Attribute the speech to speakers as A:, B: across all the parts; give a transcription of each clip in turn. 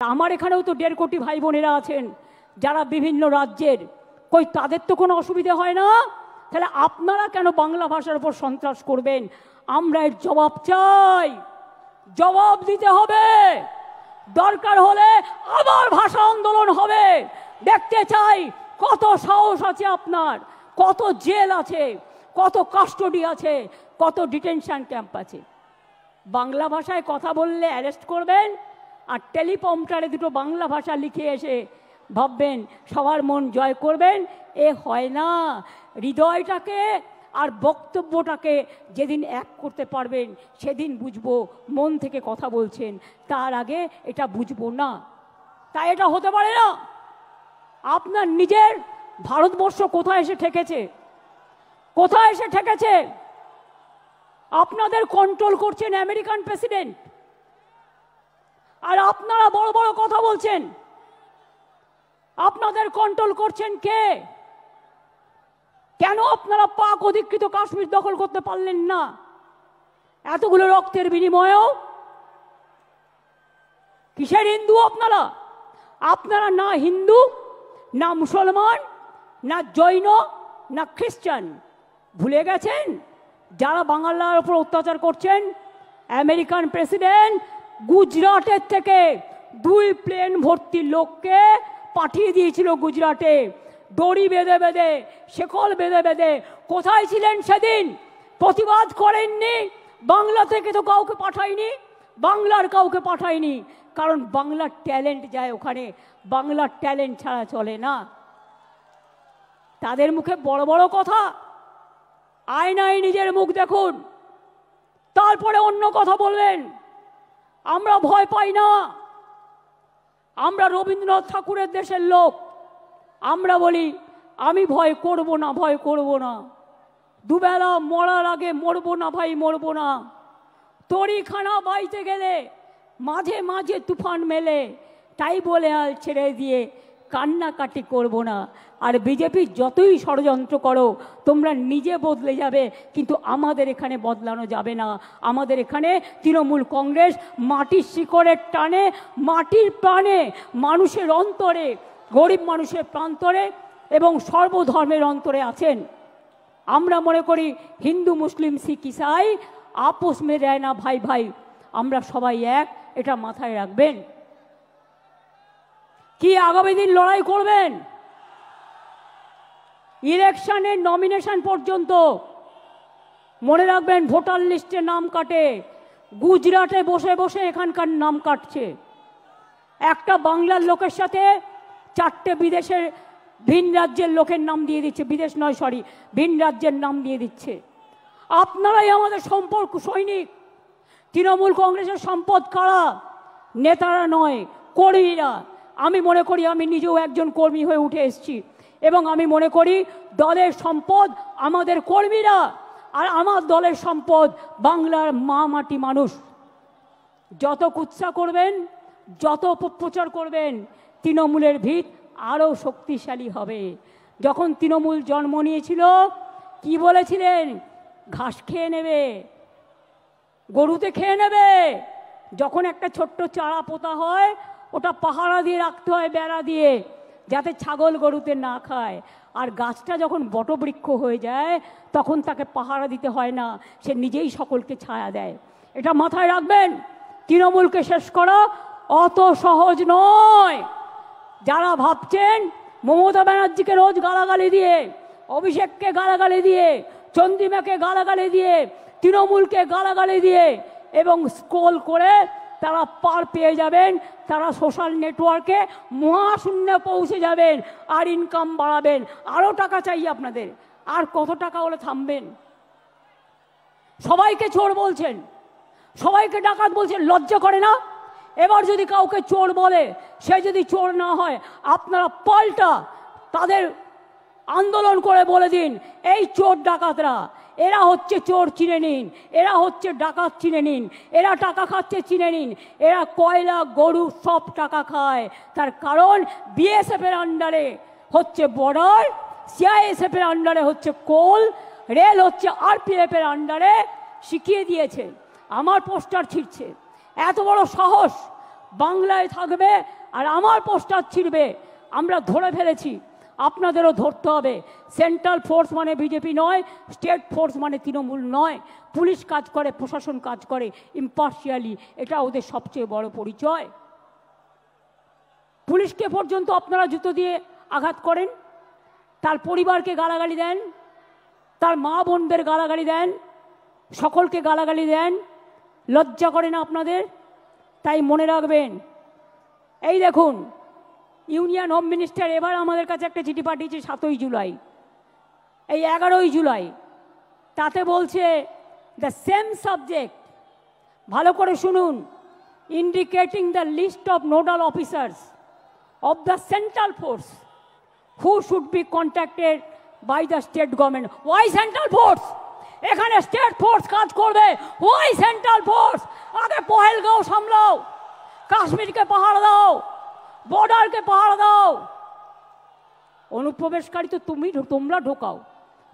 A: আমার এখানেও তো 1.5 কোটি ভাই বোনেরা আছেন যারা বিভিন্ন রাজ্যের, কই তাদের তো কোনো অসুবিধা হয় না? তাহলে আপনারা কেন বাংলা ভাষার উপর সন্ত্রাস করবেন? আমরা এর জবাব চাই, জবাব দিতে হবে। দরকার হলে আবার ভাষা আন্দোলন হবে। দেখতে চাই কত সাহস আছে আপনার, কত জেল আছে, কত কাস্টডি আছে, কত ডিটেনশন ক্যাম্প আছে। বাংলা ভাষায় কথা বললে অ্যারেস্ট করবেন, আর টেলিপ্রম্পটারে দুটো বাংলা ভাষা লিখে এসে ভাববেন সবার মন জয় করবেন। এ হয় না। হৃদয়টাকে আর বক্তব্যটাকে যেদিন এক করতে পারবেন সেদিন বুঝবো মন থেকে কথা বলছেন, তার আগে এটা বুঝবো না। তাই এটা হতে পারে না। আপনার নিজের ভারতবর্ষ কোথায় এসে ঠেকেছে? কোথায় এসে ঠেকেছে? আপনাদের কন্ট্রোল করছেন আমেরিকান প্রেসিডেন্ট, আর আপনারা বড় বড় কথা বলছেন। আপনাদের কন্ট্রোল করছেন কে? কেন আপনারা পাক অধিকৃত কাশ্মীর দখল করতে পারলেন না এতগুলো রক্তের বিনিময়েও? কিসের হিন্দু আপনারা? আপনারা না হিন্দু, না মুসলমান, না জৈন, না খ্রিস্টান। ভুলে গেছেন যারা বাংলার উপর অত্যাচার করছেন? আমেরিকান প্রেসিডেন্ট গুজরাটের থেকে 2 প্লেন ভর্তি লোককে পাঠিয়ে দিয়েছিল গুজরাটে, দড়ি বেঁধে বেঁধে, শেকল বেঁধে বেঁধে। কোথায় ছিলেন সেদিন? প্রতিবাদ করেননি। বাংলা থেকে তো কাউকে পাঠায়নি, বাংলার কাউকে পাঠায়নি, কারণ বাংলার ট্যালেন্ট যায় ওখানে। বাংলার ট্যালেন্ট ছাড়া চলে না। তাদের মুখে বড় বড় কথা, আয়নায় নিজের মুখ দেখুন, তারপরে অন্য কথা বলবেন। আমরা ভয় পাই না। আমরা রবীন্দ্রনাথ ঠাকুরের দেশের লোক। আমরা বলি আমি ভয় করব না, ভয় করব না। দুবেলা মরার আগে মরবো না ভাই, মরবো না। তরিখানা বাইতে গেলে মাঝে মাঝে তুফান মেলে, তাই বলে আল ছেড়ে দিয়ে কান্নাকাটি করব না। আর বিজেপি যতই ষড়যন্ত্র করো তোমরা নিজে বদলে যাবে, কিন্তু আমাদের এখানে বদলানো যাবে না। আমাদের এখানে তৃণমূল কংগ্রেস মাটির শিকড়ের টানে, মাটির প্রাণে, মানুষের অন্তরে, গরিব মানুষের প্রান্তরে এবং সর্বধর্মের অন্তরে আছেন। আমরা মনে করি হিন্দু মুসলিম শিখ ইসাই আপোষ মে দেয় না ভাই ভাই, আমরা সবাই এক, এটা মাথায় রাখবেন। কি আগামী দিন লড়াই করবেন? ইলেকশনের নমিনেশন পর্যন্ত মনে রাখবেন, ভোটার লিস্টে নাম কাটে, গুজরাটে বসে বসে এখানকার নাম কাটছে। একটা বাংলার লোকের সাথে 4টে বিদেশের ভিন রাজ্যের লোকের নাম দিয়ে দিচ্ছে, বিদেশ নয় সরি, ভিন রাজ্যের নাম দিয়ে দিচ্ছে। আপনারাই আমাদের সম্পর্ক সৈনিক। তৃণমূল কংগ্রেসের সম্পদ কারা? নেতারা নয়, কর্মীরা। আমি মনে করি, আমি নিজেও একজন কর্মী হয়ে উঠে এসেছি, এবং আমি মনে করি দলের সম্পদ আমাদের কর্মীরা, আর আমার দলের সম্পদ বাংলার মা মাটি মানুষ। যত কুৎসা করবেন, যত অপপ্রচার করবেন, তৃণমূলের ভিত আরও শক্তিশালী হবে। যখন তৃণমূল জন্ম নিয়েছিল কি বলেছিলেন? ঘাস খেয়ে নেবে, গরুতে খেয়ে নেবে। যখন একটা ছোট্ট চারা পোতা হয় ওটা পাহারা দিয়ে রাখতে হয়, বেড়া দিয়ে, যাতে ছাগল গরুতে না খায়। আর গাছটা যখন বটবৃক্ষ হয়ে যায় তখন তাকে পাহারা দিতে হয় না, সে নিজেই সকলকে ছায়া দেয়। এটা মাথায় রাখবেন। তৃণমূলকে শেষ করা অত সহজ নয়। যারা ভাবছেন মমতা ব্যানার্জিকে রোজ গালাগালি দিয়ে, অভিষেককে গালাগালি দিয়ে, চন্দ্রিমাকে গালাগালি দিয়ে, তৃণমূলকে গালাগালি দিয়ে এবং স্ক্রোল করে তারা পার পেয়ে যাবেন, তারা সোশ্যাল নেটওয়ার্কে মহাশূন্যে পৌঁছে যাবেন, আর ইনকাম বাড়াবেন। আরও টাকা চাই আপনাদের। আর কত টাকা হলে থামবেন? সবাইকে চোর বলছেন, সবাইকে ডাকাত বলছেন, লজ্জা করে না? এবার যদি কাউকে চোর বলে, সে যদি চোর না হয়, আপনারা পাল্টা তাদের আন্দোলন করে বলে দিন, এই চোর ডাকাতরা, এরা হচ্ছে চোর, চিনে নিন। এরা হচ্ছে ডাকাত, চিনে নিন। এরা টাকা খাচ্ছে, চিনে নিন। এরা কয়লা, গরু সব টাকা খায়। তার কারণ বিএসএফ এর আন্ডারে হচ্ছে বর্ডার, সিআইএসএফ এর আন্ডারে হচ্ছে কোল, রেল হচ্ছে আরপিএফ এর আন্ডারে। শিখিয়ে দিয়েছে। আমার পোস্টার ছিঁড়ছে। এত বড় সাহস বাংলায় থাকবে আর আমার পোস্টার ছিঁড়বে। আমরা ধরে ফেলেছি, আপনাদেরও ধরতে হবে। সেন্ট্রাল ফোর্স মানে বিজেপি নয়, স্টেট ফোর্স মানে তৃণমূল নয়। পুলিশ কাজ করে, প্রশাসন কাজ করে ইম্পার্শিয়ালি, এটা ওদের সবচেয়ে বড় পরিচয়। পুলিশকে পর্যন্ত আপনারা জুতো দিয়ে আঘাত করেন, তার পরিবারকে গালাগালি দেন, তার মা বোনদের গালাগালি দেন, সকলকে গালাগালি দেন। লজ্জা করে না আপনাদের? তাই মনে রাখবেন, এই দেখুন ইউনিয়ন হোম মিনিস্টার এবার আমাদের কাছে একটা চিঠি পাঠিয়েছে 7ই জুলাই, এই 11ই জুলাই। তাতে বলছে দ্য সেম সাবজেক্ট, ভালো করে শুনুন, indicating the list of nodal officers of the central force who should be contacted by the state government. Why central force? এখানে স্টেট ফোর্স কাজ করবে। Why central force? আগে পহেলগাঁও সামলাও, কাশ্মীরকে পাহাড় দাও, বর্ডারকে পাহাড় দাও। অনুপ্রবেশকারী তো তোমরা ঢোকাও,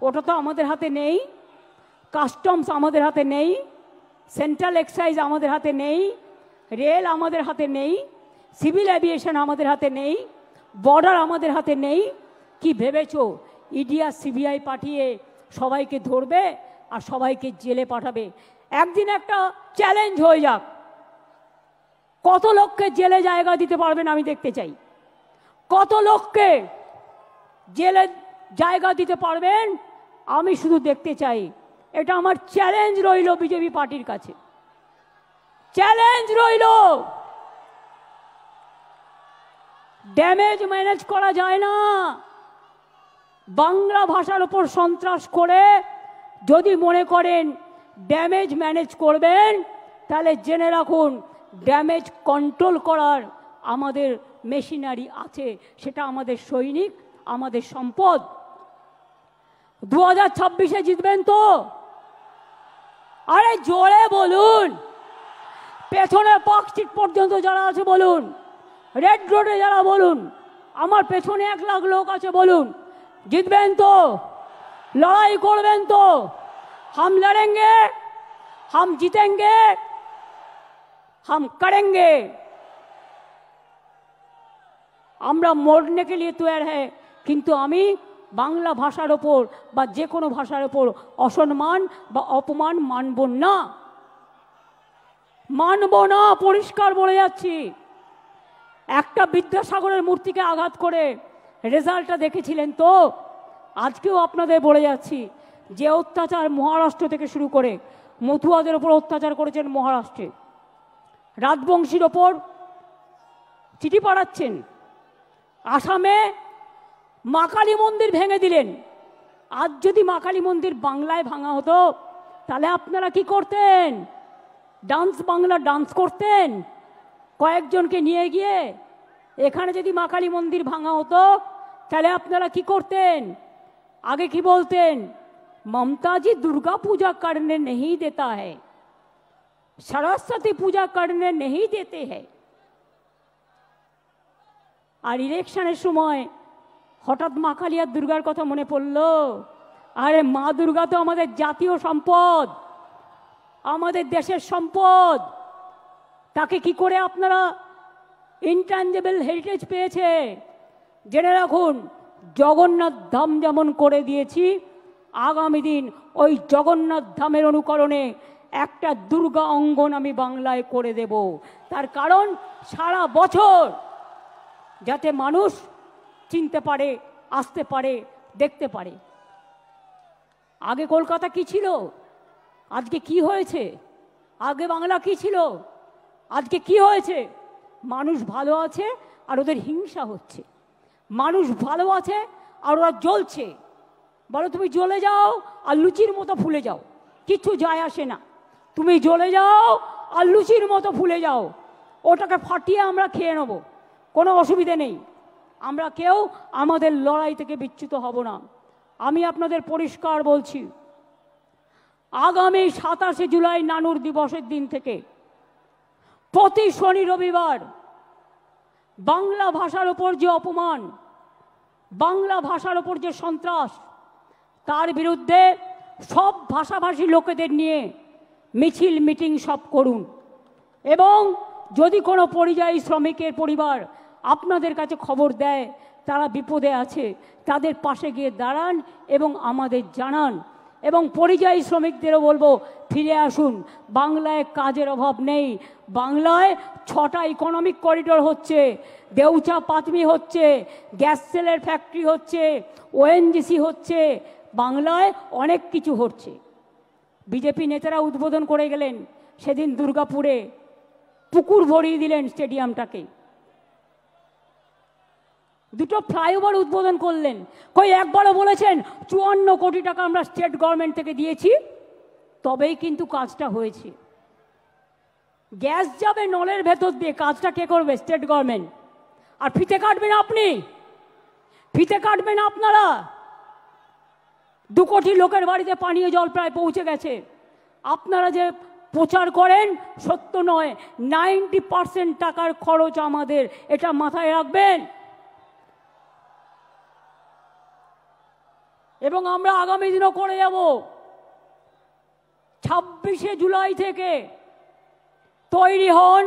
A: ওটা তো আমাদের হাতে নেই। কাস্টমস আমাদের হাতে নেই, সেন্ট্রাল এক্সাইজ আমাদের হাতে নেই, রেল আমাদের হাতে নেই, সিভিল এভিয়েশন আমাদের হাতে নেই, বর্ডার আমাদের হাতে নেই। কি ভেবেছো ইডি আর সিবিআই পাঠিয়ে সবাইকে ধরবে আর সবাইকে জেলে পাঠাবে? একদিন একটা চ্যালেঞ্জ হয়ে যাক, কত লোককে জেলে জায়গা দিতে পারবেন আমি দেখতে চাই। কত লোককে জেলে জায়গা দিতে পারবেন আমি শুধু দেখতে চাই। এটা আমার চ্যালেঞ্জ রইল বিজেপি পার্টির কাছে, চ্যালেঞ্জ রইল। ড্যামেজ ম্যানেজ করা যায় না। বাংলা ভাষার উপর সন্ত্রাস করে যদি মনে করেন ড্যামেজ ম্যানেজ করবেন, তাহলে জেনে রাখুন ড্যামেজ কন্ট্রোল করার আমাদের মেশিনারি আছে, সেটা আমাদের সৈনিক, আমাদের সম্পদ। 2026-এ জিতবেন তো? আরে জোরে বলুন, পেছনে পার্ক স্ট্রিট পর্যন্ত যারা আছে বলুন, রেড রোডে যারা বলুন, আমার পেছনে 1 লাখ লোক আছে বলুন, জিতবেন তো? লড়াই করবেন তো? हम लड़ेंगे, हम जीतेंगे, हम करेंगे। আমরা মরने के लिए तैयार है, কিন্তু আমি বাংলা ভাষার ওপর বা যে কোনো ভাষার ওপর অসম্মান বা অপমান মানব না, মানব না, পরিষ্কার বলে যাচ্ছি। একটা বিদ্যাসাগরের মূর্তিকে আঘাত করে রেজাল্টটা দেখেছিলেন তো? আজকেও আপনাদের বলে যাচ্ছি, যে অত্যাচার মহারাষ্ট্র থেকে শুরু করে মতুয়াদের ওপর অত্যাচার করেছেন মহারাষ্ট্রে, রাজবংশীর ওপর চিঠি পাঠাচ্ছেন, আসামে মা কালী মন্দির ভেঙে দিলেন। আজ যদি মা কালী মন্দির বাংলায় ভাঙা হতো তাহলে আপনারা কি করতেন? ডান্স বাংলা ডান্স করতেন কয়েকজনকে নিয়ে গিয়ে। এখানে যদি মা কালী মন্দির ভাঙা হতো তাহলে আপনারা কি করতেন? আগে কি বলতেন? ममता जी दुर्गा पूजा करने नहीं देता है, सरस्वती पूजा करने नहीं देते हैं। আর ইলেকশনের সময় হঠাৎ মা কালী আর দুর্গার কথা মনে পড়লো। আরে মা দুর্গা তো আমাদের জাতীয় সম্পদ, আমাদের দেশের সম্পদ। তাকে কি করে আপনারা ইনট্যাঞ্জেবল হেরিটেজ পেয়েছে? জেনে রাখুন, জগন্নাথ ধাম যেমন করে দিয়েছি, আগামী দিন ওই জগন্নাথ ধামের অনুকরণে একটা দুর্গা অঙ্গন আমি বাংলায় করে দেব। তার কারণ সারা বছর যাতে মানুষ চিনতে পারে, আসতে পারে, দেখতে পারে। আগে কলকাতা কি ছিল, আজকে কি হয়েছে? আগে বাংলা কি ছিল, আজকে কি হয়েছে? মানুষ ভালো আছে আর ওদের হিংসা হচ্ছে, মানুষ ভালো আছে আর ওরা জ্বলছে। বলো তুমি জ্বলে যাও আর লুচির মতো ফুলে যাও, কিচ্ছু যায় আসে না। তুমি জ্বলে যাও আর লুচির মতো ফুলে যাও, ওটাকে ফাটিয়ে আমরা খেয়ে নেব, কোনো অসুবিধে নেই। আমরা কেউ আমাদের লড়াই থেকে বিচ্যুত হব না। আমি আপনাদের পরিষ্কার বলছি, আগামী 27শে জুলাই নানুর দিবসের দিন থেকে প্রতি শনি রবিবার বাংলা ভাষার ওপর যে অপমান, বাংলা ভাষার ওপর যে সন্ত্রাস, তার বিরুদ্ধে সব ভাষাভাষী লোকেদের নিয়ে মিছিল মিটিং সব করুন। এবং যদি কোনো পরিযায়ী শ্রমিকের পরিবার আপনাদের কাছে খবর দেয় তারা বিপদে আছে, তাদের পাশে গিয়ে দাঁড়ান এবং আমাদের জানান। এবং পরিযায়ী শ্রমিকদেরও বলবো, ফিরে আসুন। বাংলায় কাজের অভাব নেই। বাংলায় 6টা ইকোনমিক করিডোর হচ্ছে, দেউচা পাতমি হচ্ছে, গ্যাস সেলের ফ্যাক্টরি হচ্ছে, ওএনজিসি হচ্ছে, বাংলায় অনেক কিছু হচ্ছে। বিজেপি নেতারা উদ্বোধন করে গেলেন সেদিন দুর্গাপুরে, পুকুর ভরিয়ে দিলেন স্টেডিয়ামটাকে। 2টো ফ্লাইওভার উদ্বোধন করলেন। কই একবারও বলেছেন 54 কোটি টাকা আমরা স্টেট গভর্নমেন্ট থেকে দিয়েছি, তবেই কিন্তু কাজটা হয়েছে। গ্যাস যাবে নলের ভেতর দিয়ে, কাজটা কে করবে? State government. আর ফিতে কাটবেন আপনি, ফিতে কাটবেন আপনারা। 2 কোটি লোকের বাড়িতে পানীয় জল প্রায় পৌঁছে গেছে। আপনারা যে প্রচার করেন সত্য নয়। 90% টাকার খরচ আমাদের, এটা মাথায় রাখবেন। এবং আমরা আগামী দিনও করে যাব। 26শে জুলাই থেকে তৈরি হন,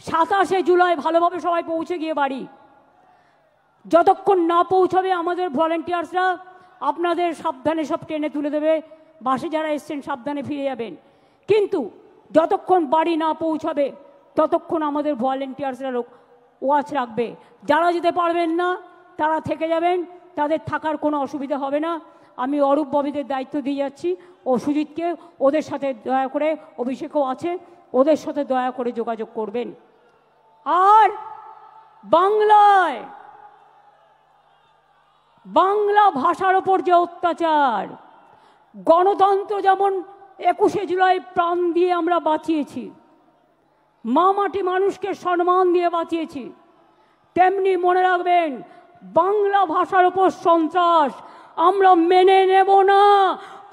A: 27শে জুলাই ভালোভাবে সবাই পৌঁছে গিয়ে বাড়ি। যতক্ষণ না পৌঁছাবে আমাদের ভলেন্টিয়ার্সরা আপনাদের সাবধানে সব টেনে তুলে দেবে। বাসে যারা এসছেন সাবধানে ফিরে যাবেন, কিন্তু যতক্ষণ বাড়ি না পৌঁছাবে ততক্ষণ আমাদের ভলেন্টিয়ার্সরা ওয়াচ রাখবে। যারা যেতে পারবেন না তারা থেকে যাবেন, তাদের থাকার কোনো অসুবিধা হবে না। আমি অরূপ ববিদের দায়িত্ব দিয়ে যাচ্ছি ও সুজিতকে, ওদের সাথে দয়া করে, অভিষেকও আছে, ওদের সাথে দয়া করে যোগাযোগ করবেন। আর বাংলায় বাংলা ভাষার ওপর যে অত্যাচার, গণতন্ত্র যেমন 21শে জুলাই প্রাণ দিয়ে আমরা বাঁচিয়েছি, মা মাটি মানুষকে সম্মান দিয়ে বাঁচিয়েছি, তেমনি মনে রাখবেন বাংলা ভাষার ওপর সন্ত্রাস আমরা মেনে নেব না,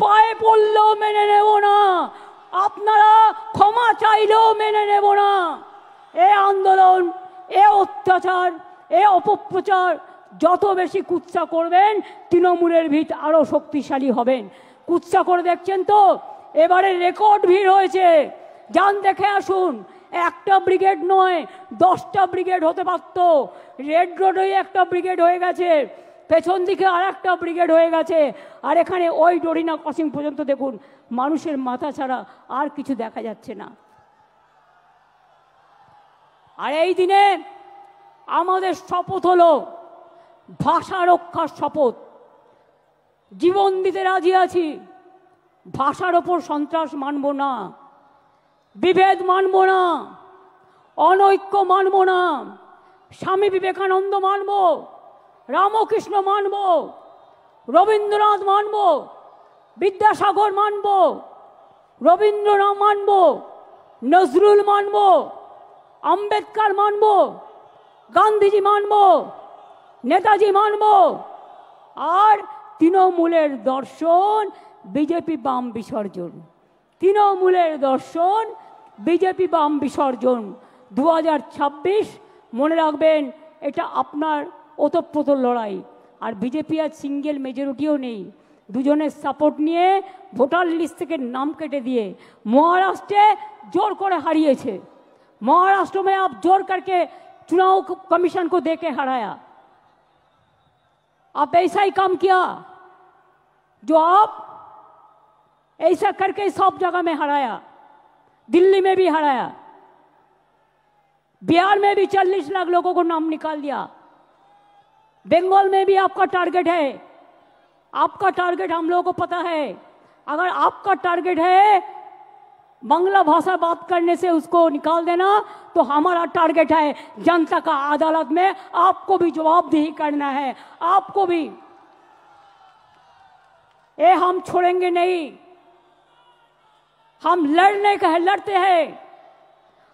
A: পায়ে পড়লেও মেনে নেব না, আপনারা ক্ষমা চাইলেও মেনে নেব না। এ আন্দোলন, এ অত্যাচার, এ অপপ্রচার যত বেশি কুৎসা করবেন তৃণমূলের ভিত আরো শক্তিশালী হবেন। কুৎসা করে দেখছেন তো, এবারে রেকর্ড ভিড় হয়েছে, যান দেখে আসুন। একটা ব্রিগেড নয়, 10টা ব্রিগেড হতে পারত। রেড রোডে একটা ব্রিগেড হয়ে গেছে, পেছন দিকে আর একটা ব্রিগেড হয়ে গেছে, আর এখানে ওই ডরিনা ক্রসিং পর্যন্ত দেখুন, মানুষের মাথা ছাড়া আর কিছু দেখা যাচ্ছে না। আর এই দিনে আমাদের শপথ হলো ভাষা রক্ষার শপথ। জীবন দিতে রাজি আছি, ভাষার ওপর সন্ত্রাস মানব না, বিভেদ মানব না, অনৈক্য মানব না। স্বামী বিবেকানন্দ মানব, রামকৃষ্ণ মানব, রবীন্দ্রনাথ মানব, বিদ্যাসাগর মানব, রবীন্দ্রনাথ মানব, নজরুল মানব, আম্বেদকর মানব, গান্ধীজি মানব, নেতাজি মানব। আর তৃণমূলের দর্শন বিজেপি বাম বিসর্জন, তৃণমূলের দর্শন বিজেপি বাম বিসর্জন। 2026 মনে রাখবেন, এটা আপনার ওতপ্রোত লড়াই। আর বিজেপি আর সিঙ্গেল মেজরিটিও নেই, দুজনের সাপোর্ট নিয়ে ভোটার লিস্ট থেকে নাম কেটে দিয়ে মহারাষ্ট্রে জোর করে হারিয়েছে। महाराष्ट्र में आप जोर करके चुनाव कमीशन को देके हराया। आप ऐसा ही काम किया जो आप ऐसा करके सब जगह में हराया, दिल्ली में भी हराया, बिहार में भी 40 लाख लोगों को नाम निकाल दिया, बंगाल में भी आपका टारगेट है। आपका टारगेट हम लोगों को पता है। अगर आपका टारगेट है बांग्ला भाषा बात करने से उसको निकाल देना, तो हमारा टारगेट है जनता का अदालत में आपको भी जवाबदेही करना है, आपको भी। ये हम छोड़ेंगे नहीं, हम लड़ते हैं,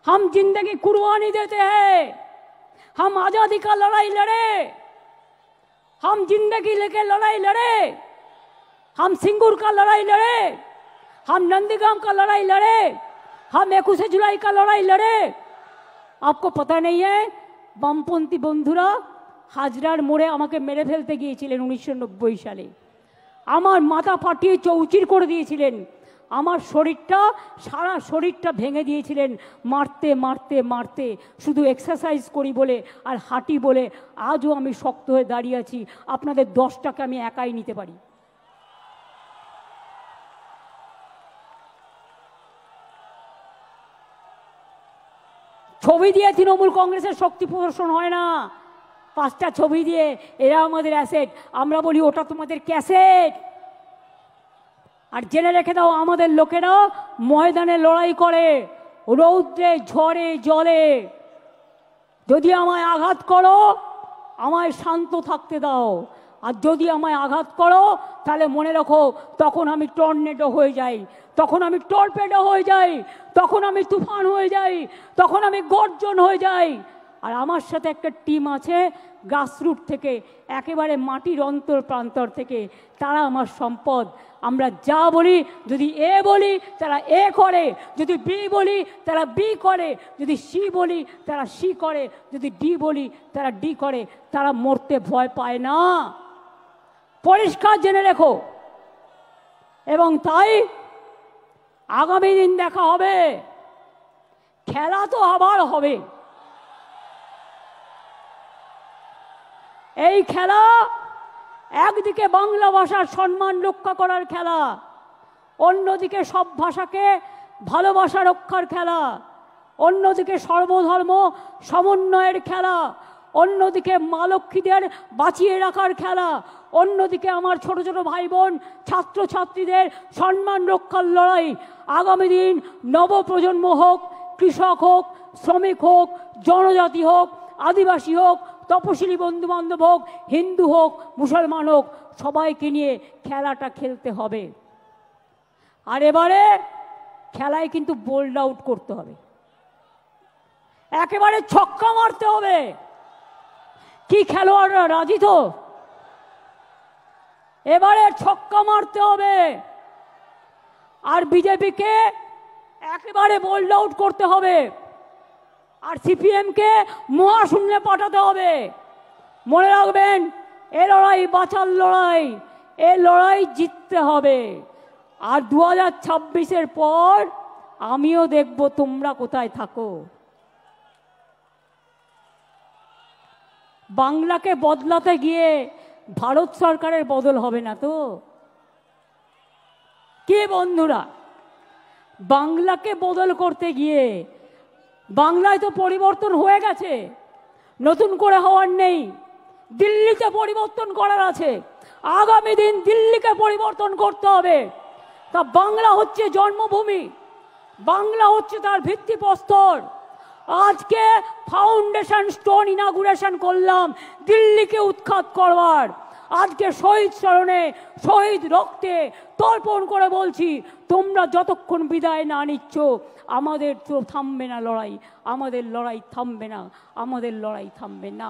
A: हम जिंदगी कुर्बानी देते हैं, हम आजादी का लड़ाई लड़े, हम जिंदगी लेके लड़ाई लड़े, हम सिंगूर का लड़ाई लड़े, हम नंदीग्राम का लड़ाई लड़े, हम 21 जुलाई का लड़ाई लड़े। आपको पता नहीं है, বামপন্থী বন্ধুরা হাজরার মোড়ে আমাকে মেরে ফেলতে গিয়েছিলেন 1990 সালে, আমার মাথা ফাটিয়ে চৌচির করে দিয়েছিলেন। আমার শরীরটা, সারা শরীরটা ভেঙে দিয়েছিলেন মারতে মারতে মারতে, শুধু এক্সারসাইজ করি বলে আর হাঁটি বলে আজও আমি শক্ত হয়ে দাঁড়িয়ে আছি। আপনাদের 10টাকে আমি একাই নিতে পারি। ছবি দিয়ে তৃণমূল কংগ্রেসের শক্তি প্রদর্শন হয় না, 5টা ছবি দিয়ে এরা আমাদের অ্যাসেট, আমরা বলি ওটা তোমাদের ক্যাসেট। আর জেনে রেখে দাও, আমাদের লোকেরা ময়দানে লড়াই করে, রৌদ্রে ঝড়ে জলে। যদি আমায় আঘাত করো, আমায় শান্ত থাকতে দাও, আর যদি আমায় আঘাত করো তাহলে মনে রাখো তখন আমি টর্নেডো হয়ে যাই, তখন আমি টর্পেডো হয়ে যাই, তখন আমি তুফান হয়ে যাই, তখন আমি গর্জন হয়ে যাই। আর আমার সাথে একটা টিম আছে গ্রাসরুট থেকে, একেবারে মাটির অন্তর প্রান্তর থেকে, তারা আমার সম্পদ। আমরা যা বলি, যদি এ বলি তারা এ করে, যদি বি বলি তারা বি করে, যদি সি বলি তারা সি করে, যদি ডি বলি তারা ডি করে। তারা মরতে ভয় পায় না, পরিষ্কার জেনে রেখো। এবং তাই আগামী দিন দেখা হবে, খেলা তো আবার হবে। এই খেলা একদিকে বাংলা ভাষার সম্মান রক্ষা করার খেলা, অন্যদিকে সব ভাষাকে ভালোবাসা রক্ষার খেলা, অন্যদিকে সর্বধর্ম সমন্বয়ের খেলা, অন্যদিকে মা লক্ষ্মীদের বাঁচিয়ে রাখার খেলা, অন্যদিকে আমার ছোট ছোট ভাই বোন ছাত্রছাত্রীদের সম্মান রক্ষার লড়াই। আগামী দিন নবপ্রজন্ম হোক, কৃষক হোক, শ্রমিক হোক, জনজাতি হোক, আদিবাসী হোক, তপশিলি বন্ধু বান্ধব হোক, হিন্দু হোক, মুসলমান হোক, সবাইকে নিয়ে খেলাটা খেলতে হবে। আর এবারে খেলায় কিন্তু বোল্ড আউট করতে হবে, একেবারে ছক্কা মারতে হবে। কি খেলোয়াড়রা রাজি তো? এবারে ছক্কা মারতে হবে। আর বিজেপিকে একেবারে বোল্ড আউট করতে হবে, আর সিপিএমকে মহাশূন্যে পাঠাতে হবে। মনে রাখবেন, এ লড়াই বাঁচার লড়াই, এ লড়াই জিততে হবে। আর 2026-এর পর আমিও দেখব তোমরা কোথায় থাকো। বাংলাকে বদলাতে গিয়ে ভারত সরকারের বদল হবে না তো? কে বন্ধুরা, বাংলাকে বদল করতে গিয়ে, বাংলায় তো পরিবর্তন হয়ে গেছে, নতুন করে হওয়ার নেই। দিল্লিতে পরিবর্তন করার আছে, আগামী দিন দিল্লিকে পরিবর্তন করতে হবে। তা বাংলা হচ্ছে জন্মভূমি, বাংলা হচ্ছে তার ভিত্তিপ্রস্তর। আজকে ফাউন্ডেশন স্টোন ইনাগুরেশন করলাম দিল্লিকে উৎখাত করবার। আজকে শহীদ স্মরণে, শহীদ রক্তে তর্পণ করে বলছি, তোমরা যতক্ষণ বিদায় না নিচ্ছ, আমাদের তো থামবে না লড়াই, আমাদের লড়াই থামবে না, আমাদের লড়াই থামবে না।